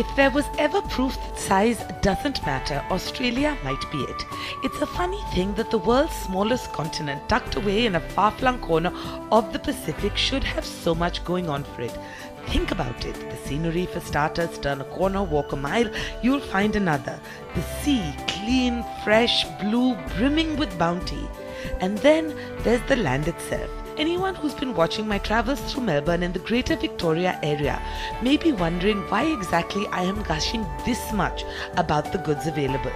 If there was ever proof that size doesn't matter, Australia might be it. It's a funny thing that the world's smallest continent, tucked away in a far-flung corner of the Pacific, should have so much going on for it. Think about it. The scenery, for starters. Turn a corner, walk a mile, you'll find another. The sea, clean, fresh, blue, brimming with bounty. And then there's the land itself. Anyone who's been watching my travels through Melbourne and the Greater Victoria area may be wondering why exactly I am gushing this much about the goods available.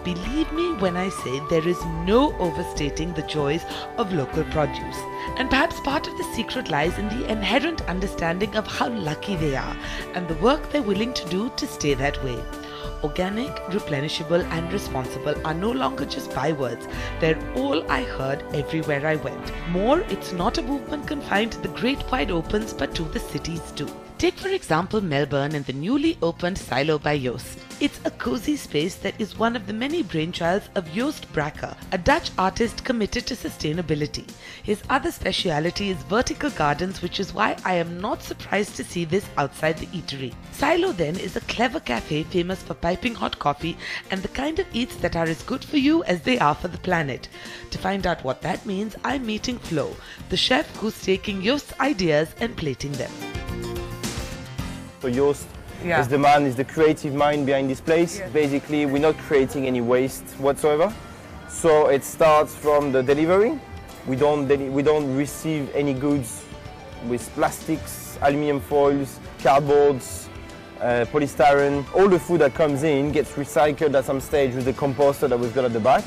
Believe me when I say there is no overstating the joys of local produce. And perhaps part of the secret lies in the inherent understanding of how lucky they are and the work they're willing to do to stay that way. Organic, replenishable and responsible are no longer just bywords. They're all I heard everywhere I went. More, it's not a movement confined to the great wide opens but to the cities too. Take for example Melbourne and the newly opened Silo by Joost. It's a cozy space that is one of the many brainchilds of Joost, a Dutch artist committed to sustainability. His other speciality is vertical gardens, which is why I am not surprised to see this outside the eatery. Silo then is a clever cafe famous for piping hot coffee and the kind of eats that are as good for you as they are for the planet. To find out what that means, I'm meeting Flo, the chef who's taking Joost's ideas and plating them. So Joost is the man, is the creative mind behind this place. Yeah. Basically, we're not creating any waste whatsoever. So it starts from the delivery. We don't receive any goods with plastics, aluminium foils, cardboards, polystyrene. All the food that comes in gets recycled at some stage with the composter that we've got at the back.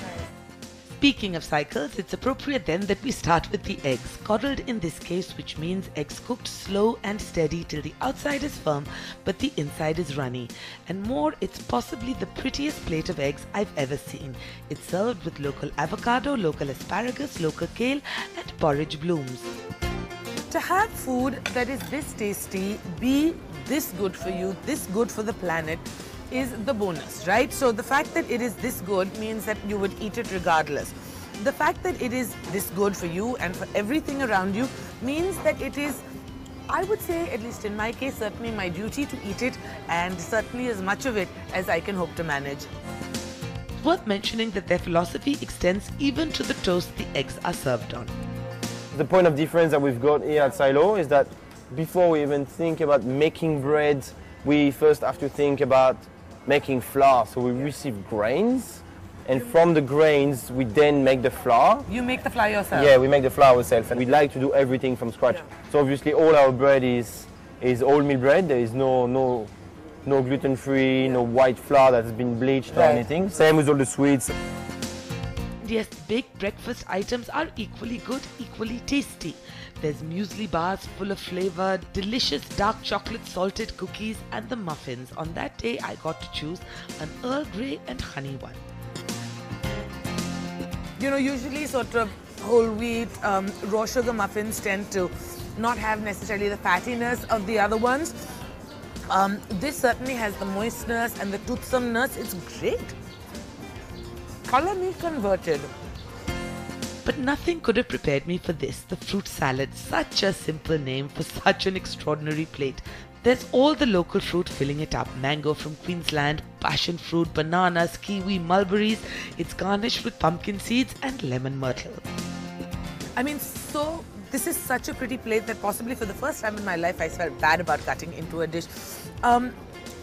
Speaking of cycles, it's appropriate then that we start with the eggs, coddled in this case, which means eggs cooked slow and steady till the outside is firm but the inside is runny. And more, it's possibly the prettiest plate of eggs I've ever seen. It's served with local avocado, local asparagus, local kale and porridge blooms. To have food that is this tasty, be this good for you, this good for the planet, is the bonus, right? So the fact that it is this good means that you would eat it regardless. The fact that it is this good for you and for everything around you means that it is, I would say, at least in my case, certainly my duty to eat it, and certainly as much of it as I can hope to manage. Worth mentioning that their philosophy extends even to the toast the eggs are served on. The point of difference that we've got here at Silo is that before we even think about making bread, we first have to think about making flour. So we receive grains, and from the grains we then make the flour. You make the flour yourself? Yeah, we make the flour ourselves, and we like to do everything from scratch. Yeah. So obviously all our bread is wholemeal bread. There is no gluten-free, no white flour that has been bleached or anything. Same with all the sweets. Yes, baked breakfast items are equally good, equally tasty. There's muesli bars full of flavor, delicious dark chocolate salted cookies and the muffins. On that day I got to choose an Earl Grey and honey one. You know, usually sort of whole wheat, raw sugar muffins tend to not have necessarily the fattiness of the other ones. This certainly has the moistness and the toothsomeness. It's great. Color me converted. But nothing could have prepared me for this, the fruit salad. Such a simple name for such an extraordinary plate. There's all the local fruit filling it up. Mango from Queensland, passion fruit, bananas, kiwi, mulberries. It's garnished with pumpkin seeds and lemon myrtle. I mean, so this is such a pretty plate that possibly for the first time in my life I felt bad about cutting into a dish.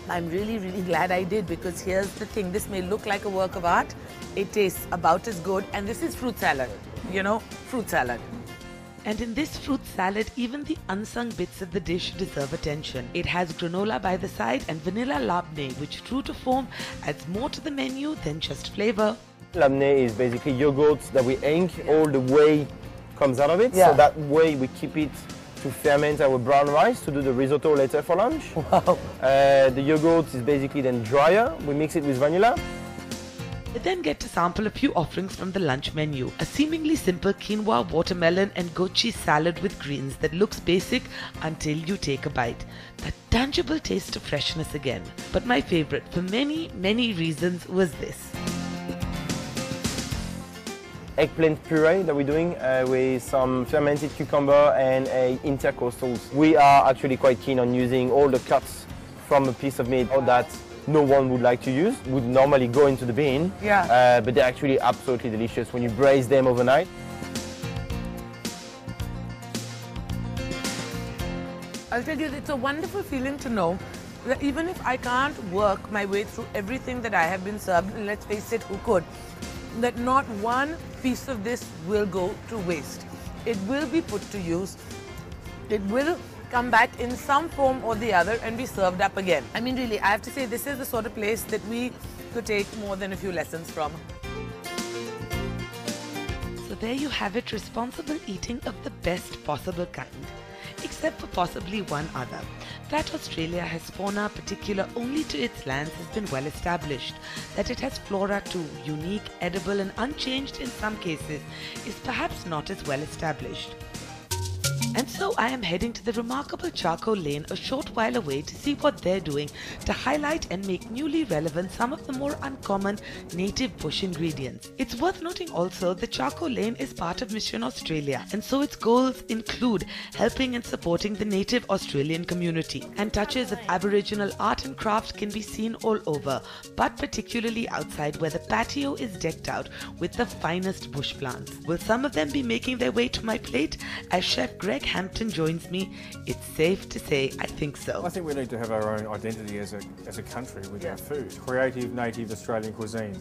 I'm really, really glad I did, because here's the thing. This may look like a work of art. It tastes about as good, and this is fruit salad. You know, fruit salad. And in this fruit salad, even the unsung bits of the dish deserve attention. It has granola by the side and vanilla labneh, which, true to form, adds more to the menu than just flavor. Labneh is basically yogurt that we ink. All the whey comes out of it, so that way we keep it to ferment our brown rice to do the risotto later for lunch. Wow. The yogurt is basically then drier. We mix it with vanilla. We then get to sample a few offerings from the lunch menu. A seemingly simple quinoa, watermelon and goat cheese salad with greens that looks basic until you take a bite. That tangible taste of freshness again. But my favorite, for many, many reasons, was this. Eggplant puree that we're doing with some fermented cucumber and intercoastals. We are actually quite keen on using all the cuts from a piece of meat that no one would like to use, would normally go into the bin. Yeah. But they're actually absolutely delicious when you braise them overnight. I'll tell you, it's a wonderful feeling to know that even if I can't work my way through everything that I have been served, and let's face it, who could, that not one piece of this will go to waste. It will be put to use. It will come back in some form or the other and be served up again. I mean, really, I have to say, this is the sort of place that we could take more than a few lessons from. So there you have it, responsible eating of the best possible kind. Except for possibly one other. That Australia has fauna particular only to its lands has been well established. That it has flora too, unique, edible and unchanged in some cases, is perhaps not as well established. And so I am heading to the remarkable charcoal lane a short while away to see what they're doing to highlight and make newly relevant some of the more uncommon native bush ingredients. It's worth noting also the charcoal lane is part of Mission Australia, and so its goals include helping and supporting the native Australian community. And touches of Aboriginal art and craft can be seen all over, but particularly outside where the patio is decked out with the finest bush plants. Will some of them be making their way to my plate as Chef Greg Hampton joins me? It's safe to say I think so. I think we need to have our own identity as a country with our food. Creative, native Australian cuisine.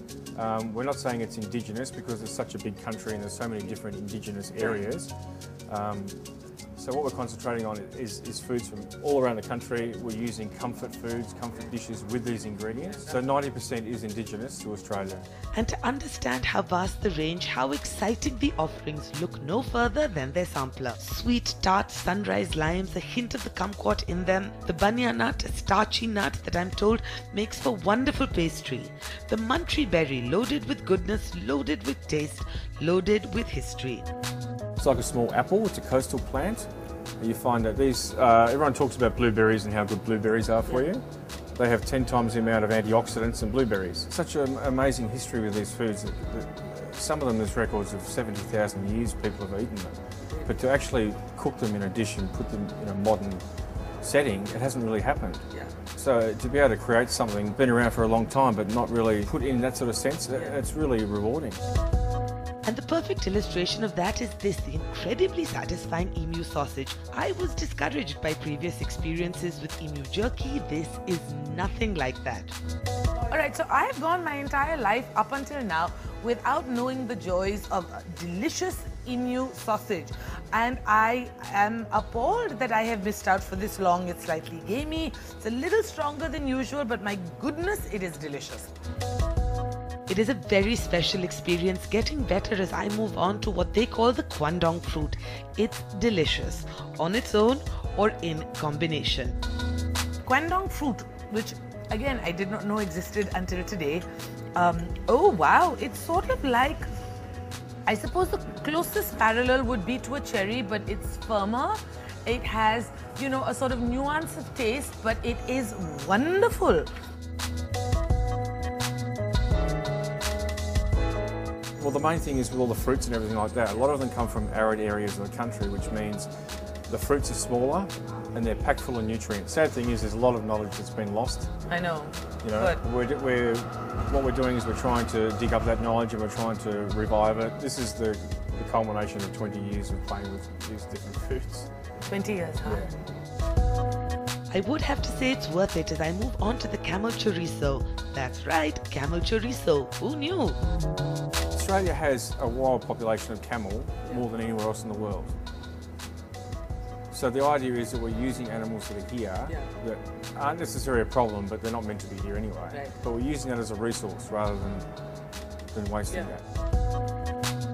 We're not saying it's indigenous because it's such a big country and there's so many different indigenous areas. So what we're concentrating on is foods from all around the country. We're using comfort foods, comfort dishes with these ingredients. So 90% is indigenous to Australia. And to understand how vast the range, how exciting the offerings, look no further than their sampler. Sweet, tart, sunrise limes, a hint of the kumquat in them. The banya nut, a starchy nut that I'm told makes for wonderful pastry. The muntry berry, loaded with goodness, loaded with taste, loaded with history. It's like a small apple, it's a coastal plant. You find that these, everyone talks about blueberries and how good blueberries are for you. They have 10 times the amount of antioxidants than blueberries. Such an amazing history with these foods. Some of them there's records of 70,000 years people have eaten them. But to actually cook them in a dish and put them in a modern setting, it hasn't really happened. Yeah. So to be able to create something, been around for a long time but not really put in that sort of sense, it's really rewarding. And the perfect illustration of that is this, the incredibly satisfying emu sausage. I was discouraged by previous experiences with emu jerky. This is nothing like that. Alright, so I have gone my entire life up until now without knowing the joys of delicious emu sausage. And I am appalled that I have missed out for this long. It's slightly gamey, it's a little stronger than usual, but my goodness, it is delicious. It is a very special experience, getting better as I move on to what they call the kwandong fruit. It's delicious, on its own or in combination. Kwandong fruit, which again I did not know existed until today. Oh wow, it's sort of like, I suppose the closest parallel would be to a cherry, but it's firmer. It has, you know, a sort of nuance of taste, but it is wonderful. Well, the main thing is with all the fruits and everything like that, a lot of them come from arid areas of the country, which means the fruits are smaller and they're packed full of nutrients. Sad thing is there's a lot of knowledge that's been lost. I know. You know, what we're doing is we're trying to dig up that knowledge and we're trying to revive it. This is the culmination of 20 years of playing with these different foods. 20 years, huh? Yeah. I would have to say it's worth it as I move on to the camel chorizo. That's right, camel chorizo. Who knew? Australia has a wild population of camel, more than anywhere else in the world. So the idea is that we're using animals that are here that aren't necessarily a problem, but they're not meant to be here anyway. Right. But we're using that as a resource rather than wasting that.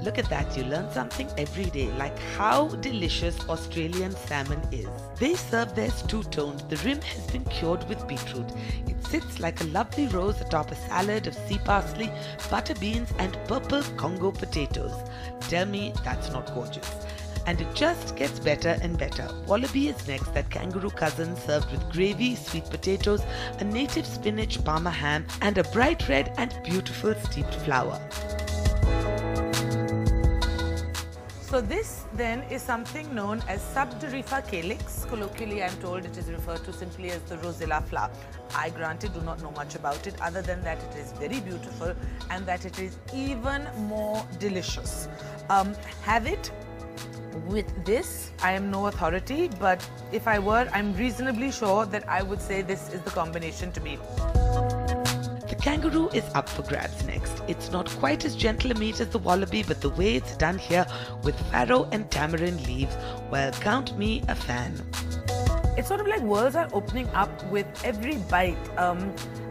Look at that, you learn something every day, like how delicious Australian salmon is. They serve theirs two-toned. The rim has been cured with beetroot. It sits like a lovely rose atop a salad of sea parsley, butter beans and purple Congo potatoes. Tell me that's not gorgeous. And it just gets better and better. Wallaby is next, that kangaroo cousin served with gravy, sweet potatoes, a native spinach parma ham and a bright red and beautiful steeped flour. So this then is something known as Subderifa calyx. Colloquially, I'm told it is referred to simply as the rosella flower. I granted do not know much about it other than that it is very beautiful and that it is even more delicious. Have it with this. I am no authority, but if I were, I'm reasonably sure that I would say this is the combination to beat. The kangaroo is up for grabs next. It's not quite as gentle a meat as the wallaby, but the way it's done here with farro and tamarind leaves, well, count me a fan. It's sort of like worlds are opening up with every bite.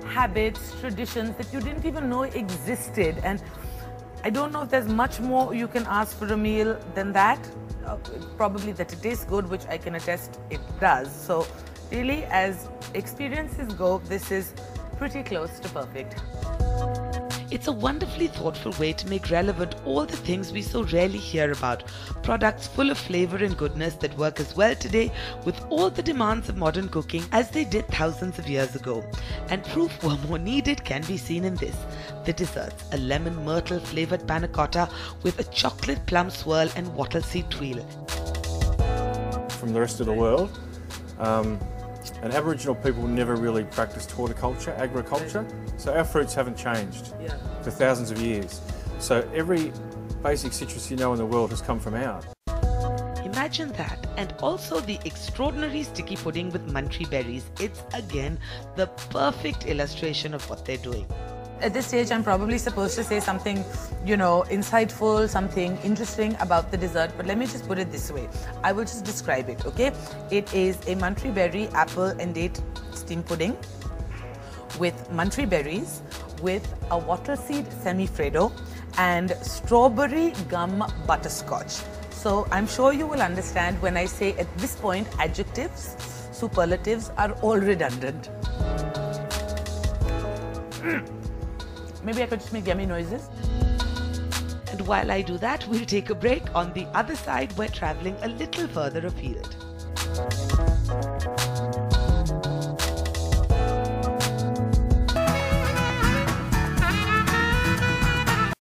Habits, traditions that you didn't even know existed. And I don't know if there's much more you can ask for a meal than that. Probably that it tastes good, which I can attest it does. So really, as experiences go, this is pretty close to perfect. It's a wonderfully thoughtful way to make relevant all the things we so rarely hear about. Products full of flavor and goodness that work as well today with all the demands of modern cooking as they did thousands of years ago. And proof we're more needed can be seen in this. The desserts, a lemon myrtle flavored panna cotta with a chocolate plum swirl and wattle seed tuile. From the rest of the world, and Aboriginal people never really practiced horticulture, agriculture, so our fruits haven't changed for thousands of years. So every basic citrus you know in the world has come from ours. Imagine that, and also the extraordinary sticky pudding with muntry berries. It's again the perfect illustration of what they're doing. At this stage, I'm probably supposed to say something, you know, insightful, something interesting about the dessert, but let me just put it this way. I will just describe it, okay? It is a muntry berry, apple and date steam pudding with muntry berries, with a wattle seed semi-freddo and strawberry gum butterscotch. So I'm sure you will understand when I say at this point, adjectives, superlatives are all redundant. Maybe I could just make yummy noises. And while I do that, we'll take a break. On the other side, we're traveling a little further afield.